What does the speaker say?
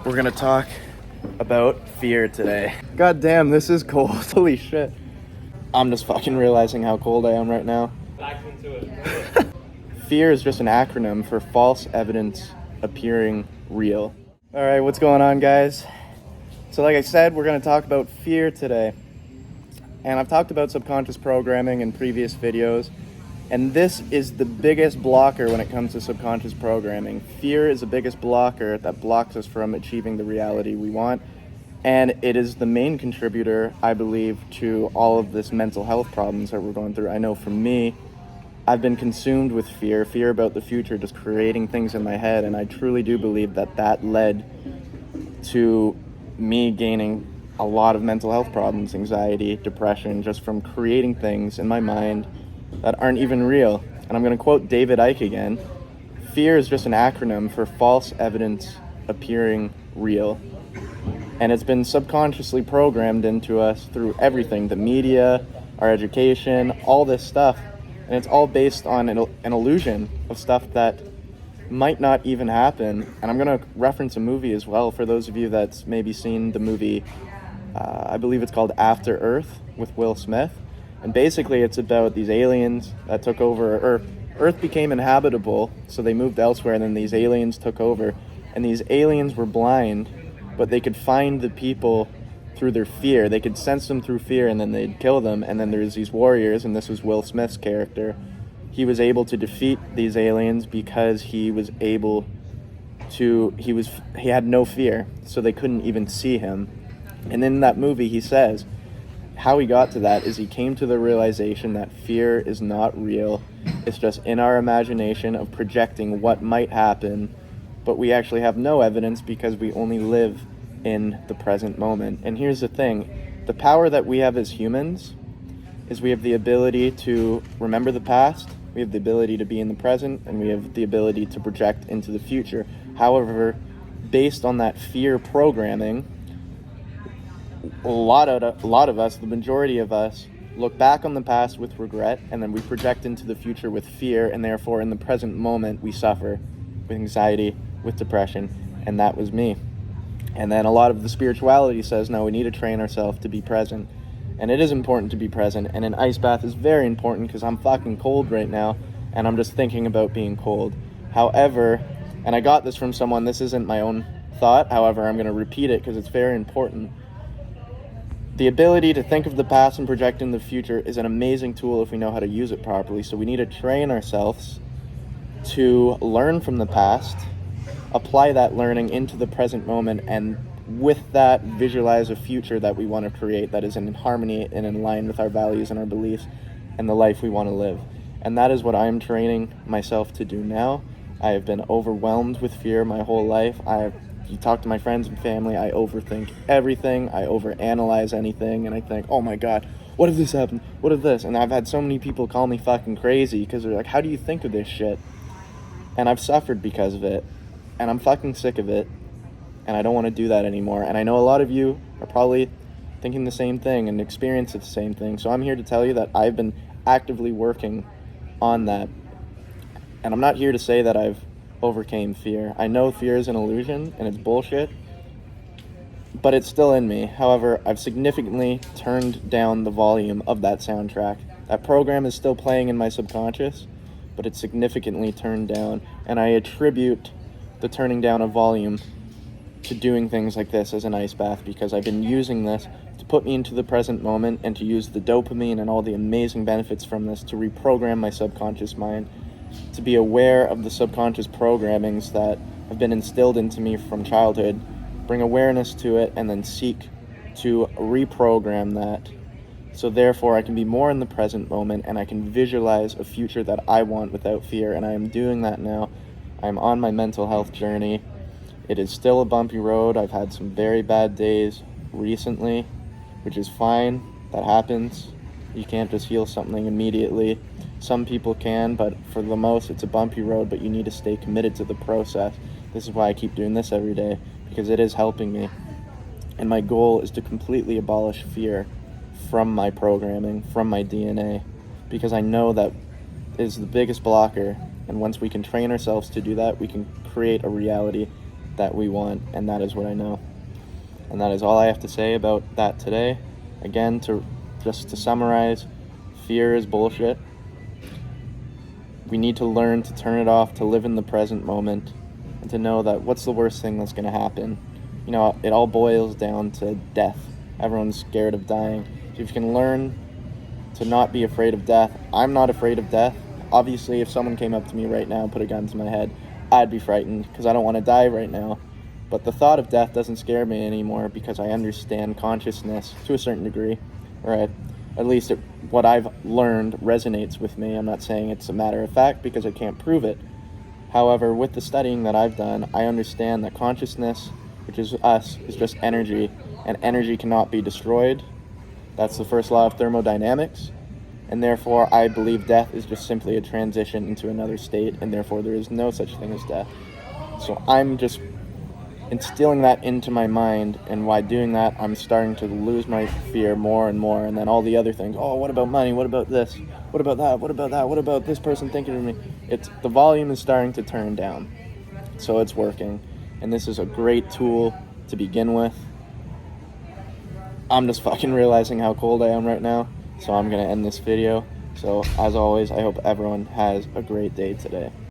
We're gonna talk about fear today. God damn, this is cold. Holy shit. I'm just fucking realizing how cold I am right now. Back into it. Fear is just an acronym for false evidence appearing real. Alright, what's going on, guys? So like I said, we're gonna talk about fear today. And I've talked about subconscious programming in previous videos. And this is the biggest blocker when it comes to subconscious programming. Fear is the biggest blocker that blocks us from achieving the reality we want. And it is the main contributor, I believe, to all of this mental health problems that we're going through. I know for me, I've been consumed with fear about the future, just creating things in my head. And I truly do believe that that led to me gaining a lot of mental health problems, anxiety, depression, just from creating things in my mind that aren't even real. And I'm going to quote David Icke again. Fear is just an acronym for false evidence appearing real. And it's been subconsciously programmed into us through everything, the media, our education, all this stuff. And it's all based on an illusion of stuff that might not even happen. And I'm going to reference a movie as well for those of you that's maybe seen the movie, I believe it's called After Earth with Will Smith. And basically it's about these aliens that took over Earth. Earth became inhabitable, so they moved elsewhere, and then these aliens took over. And these aliens were blind, but they could find the people through their fear. They could sense them through fear, and then they'd kill them. And then there's these warriors, and this was Will Smith's character. He was able to defeat these aliens because he was able to, he had no fear, so they couldn't even see him. And in that movie, he says, how he got to that is he came to the realization that fear is not real. It's just in our imagination of projecting what might happen, but we actually have no evidence because we only live in the present moment. And here's the thing, the power that we have as humans is we have the ability to remember the past, we have the ability to be in the present, and we have the ability to project into the future. However, based on that fear programming, a lot of us, the majority of us, look back on the past with regret, and then we project into the future with fear, and therefore in the present moment we suffer with anxiety, with depression, and that was me. And then a lot of the spirituality says, no, we need to train ourselves to be present. And it is important to be present, and an ice bath is very important because I'm fucking cold right now, and I'm just thinking about being cold. However, and I got this from someone, this isn't my own thought, however, I'm going to repeat it because it's very important. The ability to think of the past and project in the future is an amazing tool if we know how to use it properly. So we need to train ourselves to learn from the past, apply that learning into the present moment, and with that visualize a future that we want to create that is in harmony and in line with our values and our beliefs and the life we want to live. And that is what I'm training myself to do now. I have been overwhelmed with fear my whole life. You talk to my friends and family, I overthink everything, I overanalyze anything, and I think, oh my god, what if this happened? What if this? And I've had so many people call me fucking crazy because they're like, how do you think of this shit? And I've suffered because of it, and I'm fucking sick of it, and I don't want to do that anymore. And I know a lot of you are probably thinking the same thing and experiencing the same thing, so I'm here to tell you that I've been actively working on that. And I'm not here to say that I've overcame fear. I know fear is an illusion and it's bullshit, but it's still in me. However, I've significantly turned down the volume of that soundtrack. That program is still playing in my subconscious, but it's significantly turned down, and I attribute the turning down of volume to doing things like this as an ice bath, because I've been using this to put me into the present moment and to use the dopamine and all the amazing benefits from this to reprogram my subconscious mind, to be aware of the subconscious programmings that have been instilled into me from childhood, bring awareness to it, and then seek to reprogram that. So therefore I can be more in the present moment, and I can visualize a future that I want without fear, and I am doing that now. I'm on my mental health journey. It is still a bumpy road. I've had some very bad days recently, which is fine. That happens. You can't just heal something immediately. Some people can, but for the most, it's a bumpy road, but you need to stay committed to the process. This is why I keep doing this every day, because it is helping me. And my goal is to completely abolish fear from my programming, from my DNA, because I know that is the biggest blocker. And once we can train ourselves to do that, we can create a reality that we want, and that is what I know. And that is all I have to say about that today. Again, just to summarize, fear is bullshit. We need to learn to turn it off, to live in the present moment, and to know that what's the worst thing that's going to happen? You know, it all boils down to death. Everyone's scared of dying. So if you can learn to not be afraid of death, I'm not afraid of death. Obviously, if someone came up to me right now and put a gun to my head, I'd be frightened because I don't want to die right now. But the thought of death doesn't scare me anymore because I understand consciousness to a certain degree, right? At least what I've learned resonates with me. I'm not saying it's a matter of fact because I can't prove it. However, with the studying that I've done, I understand that consciousness, which is us, is just energy, and energy cannot be destroyed. That's the first law of thermodynamics, and therefore I believe death is just simply a transition into another state, and therefore there is no such thing as death. So I'm just instilling that into my mind, and while doing that, I'm starting to lose my fear more and more, and then all the other things, oh, what about money, what about this, what about that, what about that, what about this person thinking of me? The volume is starting to turn down, so it's working, and this is a great tool to begin with. I'm just fucking realizing how cold I am right now, so I'm gonna end this video. So as always, I hope everyone has a great day today.